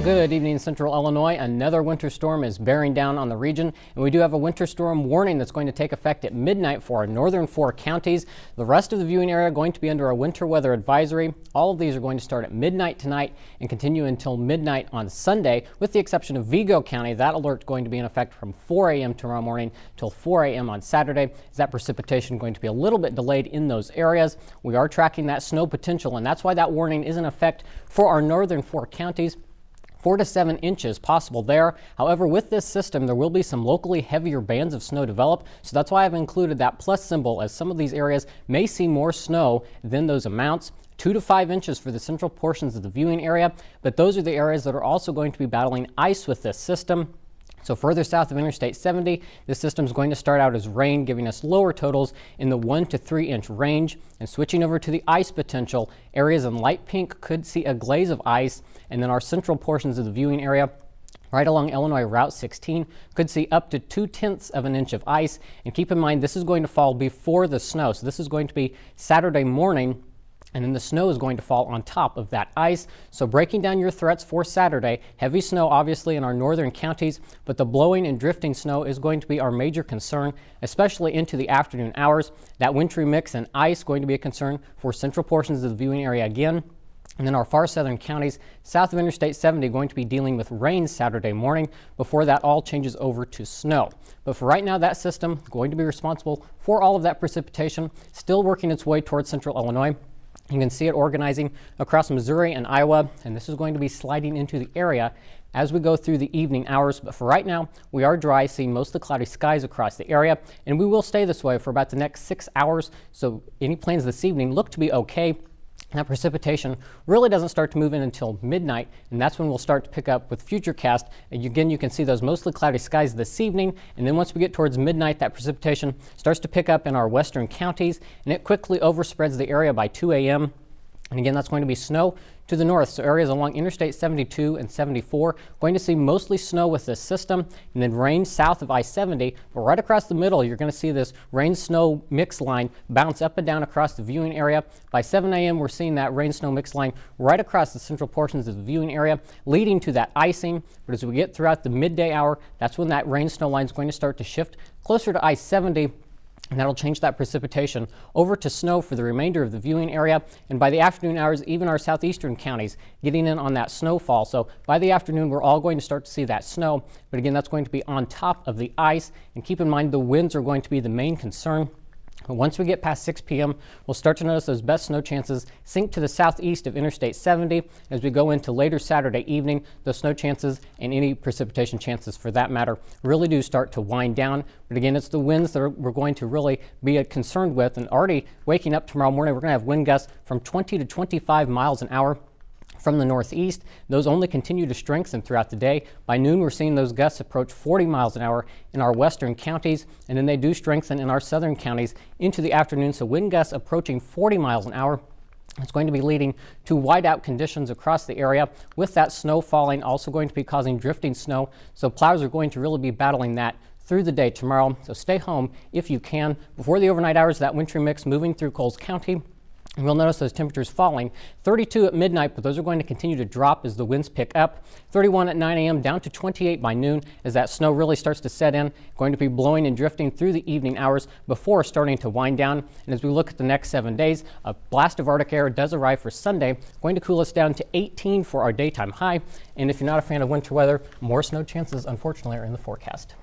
Good evening, Central Illinois. Another winter storm is bearing down on the region, and we do have a winter storm warning that's going to take effect at midnight for our northern four counties. The rest of the viewing area going to be under a winter weather advisory. All of these are going to start at midnight tonight and continue until midnight on Sunday, with the exception of Vigo County. That alert going to be in effect from 4 a.m. tomorrow morning till 4 a.m. on Saturday. Is that precipitation going to be a little bit delayed in those areas? We are tracking that snow potential, and that's why that warning is in effect for our northern four counties. 4 to 7 inches possible there. However, with this system, there will be some locally heavier bands of snow develop. So that's why I've included that plus symbol, as some of these areas may see more snow than those amounts. 2 to 5 inches for the central portions of the viewing area. But those are the areas that are also going to be battling ice with this system. So further south of Interstate 70, this system is going to start out as rain, giving us lower totals in the 1 to 3 inch range. And switching over to the ice potential, areas in light pink could see a glaze of ice. And then our central portions of the viewing area, right along Illinois Route 16, could see up to 2/10 of an inch of ice. And keep in mind, this is going to fall before the snow. So this is going to be Saturday morning, and then the snow is going to fall on top of that ice. So breaking down your threats for Saturday, heavy snow obviously in our northern counties, but the blowing and drifting snow is going to be our major concern, especially into the afternoon hours. That wintry mix and ice going to be a concern for central portions of the viewing area again. And then our far southern counties, south of Interstate 70, going to be dealing with rain Saturday morning before that all changes over to snow. But for right now, that system going to be responsible for all of that precipitation, still working its way towards central Illinois. You can see it organizing across Missouri and Iowa, and this is going to be sliding into the area as we go through the evening hours. But for right now, we are dry, seeing mostly cloudy skies across the area, and we will stay this way for about the next 6 hours. So any plans this evening look to be okay. That precipitation really doesn't start to move in until midnight, and that's when we'll start to pick up with Futurecast. And again, you can see those mostly cloudy skies this evening, and then once we get towards midnight, that precipitation starts to pick up in our western counties, and it quickly overspreads the area by 2 a.m. And again, that's going to be snow to the north. So areas along Interstate 72 and 74 going to see mostly snow with this system, and then rain south of I-70. But right across the middle, you're going to see this rain-snow mix line bounce up and down across the viewing area. By 7 a.m., we're seeing that rain-snow mix line right across the central portions of the viewing area, leading to that icing. But as we get throughout the midday hour, that's when that rain-snow line is going to start to shift closer to I-70. And that'll change that precipitation over to snow for the remainder of the viewing area. And by the afternoon hours, even our southeastern counties getting in on that snowfall. So by the afternoon, we're all going to start to see that snow. But again, that's going to be on top of the ice. And keep in mind, the winds are going to be the main concern. Once we get past 6 p.m., we'll start to notice those best snow chances sink to the southeast of Interstate 70. As we go into later Saturday evening, those snow chances and any precipitation chances for that matter really do start to wind down. But again, it's the winds that we're going to really be concerned with. And already waking up tomorrow morning, we're going to have wind gusts from 20 to 25 miles an hour from the northeast. Those only continue to strengthen throughout the day. By noon, we're seeing those gusts approach 40 miles an hour in our western counties, and then they do strengthen in our southern counties into the afternoon. So wind gusts approaching 40 miles an hour. It's going to be leading to whiteout conditions across the area, with that snow falling also going to be causing drifting snow. So plows are going to really be battling that through the day tomorrow. So stay home if you can. Before the overnight hours, that wintry mix moving through Coles County. We'll notice those temperatures falling. 32 at midnight, but those are going to continue to drop as the winds pick up. 31 at 9 a.m. down to 28 by noon as that snow really starts to set in. Going to be blowing and drifting through the evening hours before starting to wind down. And as we look at the next 7 days, a blast of Arctic air does arrive for Sunday, going to cool us down to 18 for our daytime high. And if you're not a fan of winter weather, more snow chances, unfortunately, are in the forecast.